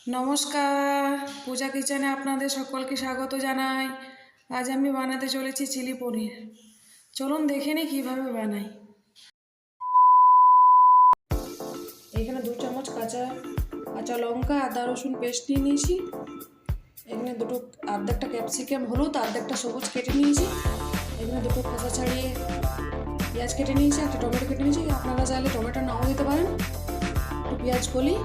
নমস্কার, পূজা কিচেনে আপনাদের সকলকে স্বাগত জানাই। আজ আমি বানাতে চলেছি চিলি পনির। চলুন দেখে নিই কীভাবে বানাই। এখানে 2 চামচ কাঁচা কাঁচা লঙ্কা, আদা রসুন পেস্ট নিয়ে নিয়েছি। এখানে অর্ধেকটা ক্যাপসিকাম হলুদ, অর্ধেকটা সবুজ কেটে নিয়েছি। এখানে 2 খোসা ছাড়িয়ে পেঁয়াজ কেটে নিয়েছি, একটা টমেটো কেটে নিয়েছি। আপনারা চাইলে টমেটো নাও দিতে পারেন। একটু পেঁয়াজ কলি,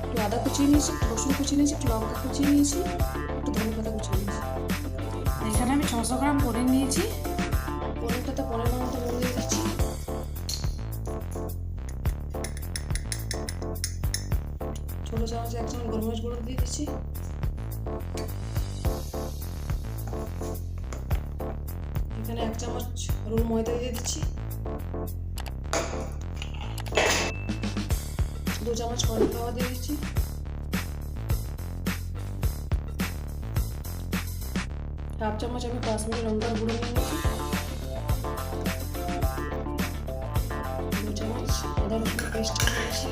একটু আদা কুচিয়ে নিয়েছি, একটু রসুন কুচিয়ে নিয়েছি, একটু লঙ্কা কুচিয়ে নিয়েছি, একটু ধনে পাতা কুচিয়ে নিয়েছি। এখানে আমি 600 গ্রাম পনির নিয়েছি। পনিরটাতে পরিমাণ মতো নুন দিয়ে দিচ্ছি। ছোটো চামচে 1 চামচ গোলমরিচ গুঁড়ো দিয়ে দিচ্ছি। এখানে 1 চামচ রুল ময়দা দিয়ে দিচ্ছি। 2 চামচ কর্নফ্লাওয়ার দিয়ে দিচ্ছি। হাফ চামচ আমি কাশ্মীরি লঙ্কার গুঁড়ো নিয়ে নিয়েছি। 2 চামচ আদা রসুন পেস্ট নিয়েছি।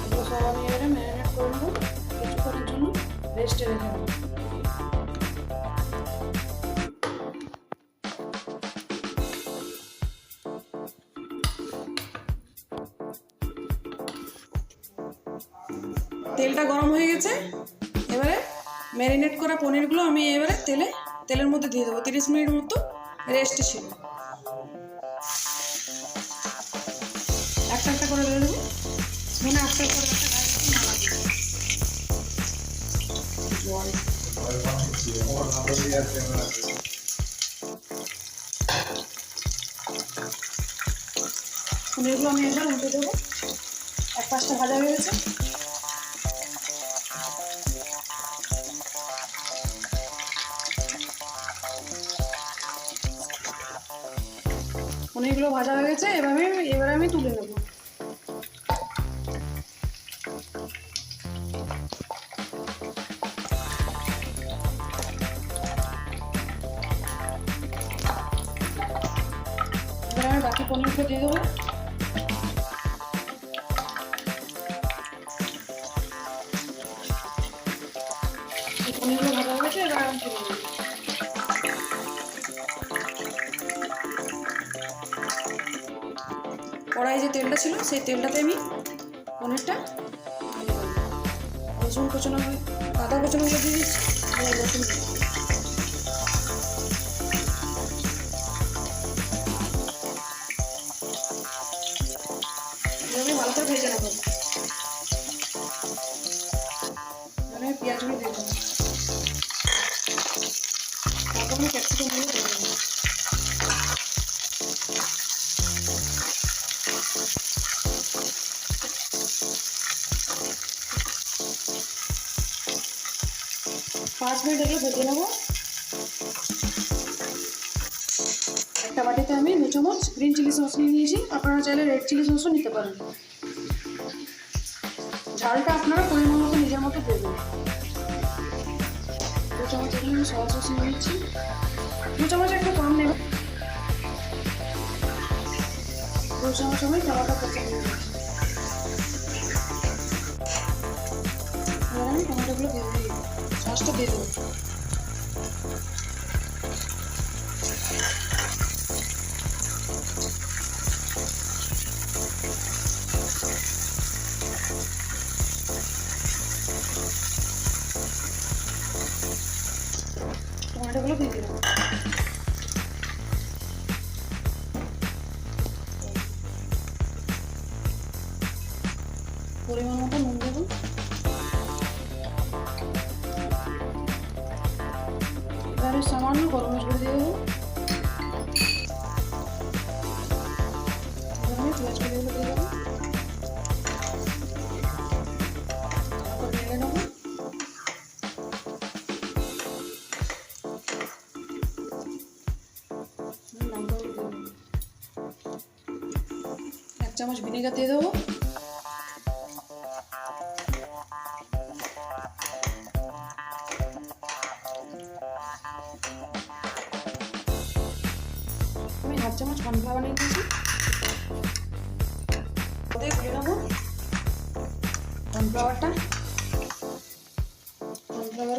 এগুলো সব আমি এবারে ম্যারিনেট করে নেবো, কিছুক্ষণের জন্য রেস্টে রেখে দেবো। তেলটা গরম হয়ে গেছে। এবারে ম্যারিনেট করা পনিরগুলো আমি এবারে তেলের মধ্যে দিয়ে দেবো। 30 মিনিট মতো রেস্টে ছিল। একটা একটা করে দিয়ে দেবো। মনে একটা করে একটা জল পনিরগুলো আমি এবার উল্টে দেবো। এক পাশটা ভাজা হয়ে গেছে। পনিরগুলো ভাজা হয়ে গেছে। এবারে আমি তুলে নেব। এবারে আমি বাকি পনিরগুলো দিয়ে দেবো। পনিরগুলো ভাজা হয়ে গেছে। এবার আমি তুলে নেব। কড়াই যে তেলটা ছিল সেই তেলটাতে আমি পনিরটা রসুন কুচনো আদা কুচনোগুলো দিয়ে দিচ্ছি। রসুন আমি ভালো করে ভেজে নেবো। আমি পেঁয়াজগুলো দিয়ে দেবো। তারপর আমি ক্যাপসিকামগুলো দিয়ে দেবো। পাঁচ মিনিট এগুলো ভেজে নেবো। একটা বাটিতে আমি 2 চামচ গ্রিন চিলি সস নিয়ে নিয়েছি। আপনারা চাইলে রেড চিলি সসও নিতে পারেন। ঝালটা আপনারা পরিমাণ মতো নিজের মতো দেবেন। 2 চামচ এখানে আমি সয়া সস নিয়ে নিচ্ছি। 2 চামচ একটু কম নেবেন। 2 চামচ আমি টমেটো কুচি নিয়ে নিচ্ছি। এবার আমি টমেটোগুলো দিয়ে দিই, সসটা দিয়ে দেবো। টমেটোগুলো দিয়ে দিলাম। পরিমাণ মতো নুন দেবো। এবারে সামান্য গরম মশলা দিয়ে দেবো। এবার আমি পেঁয়াজ কলিগুলো দিয়ে দেবো। তারপর নেড়ে নেবো। লঙ্কাগুলো দিয়ে দেবো। 1 চামচ ভিনেগার দিয়ে দেবো। আমি 1/2 চামচ কর্নফ্লাওয়ার নিয়ে নিয়েছি। গুলে নেবো। কর্নফ্লাওয়ার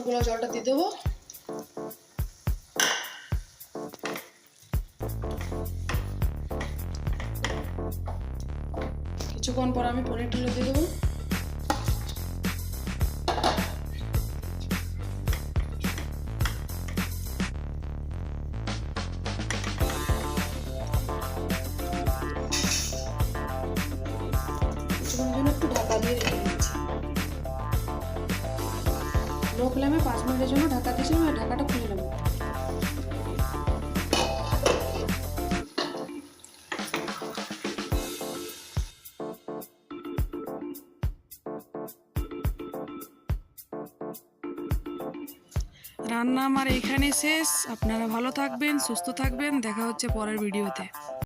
গুঁড়া জলটা দিয়ে দেবো। কিছুক্ষণ পর আমি পনির ঢেলে দিয়ে দেবো। কিছুক্ষণের জন্য একটু ঢাকা দিয়ে রেখে দিচ্ছি। লো ফ্লেমে 5 মিনিটের জন্য ঢাকা দিয়েছিলাম, আর ঢাকাটা খুলে নেব। রান্না আমার এইখানে শেষ। আপনারা ভালো থাকবেন, সুস্থ থাকবেন। দেখা হচ্ছে পরের ভিডিওতে।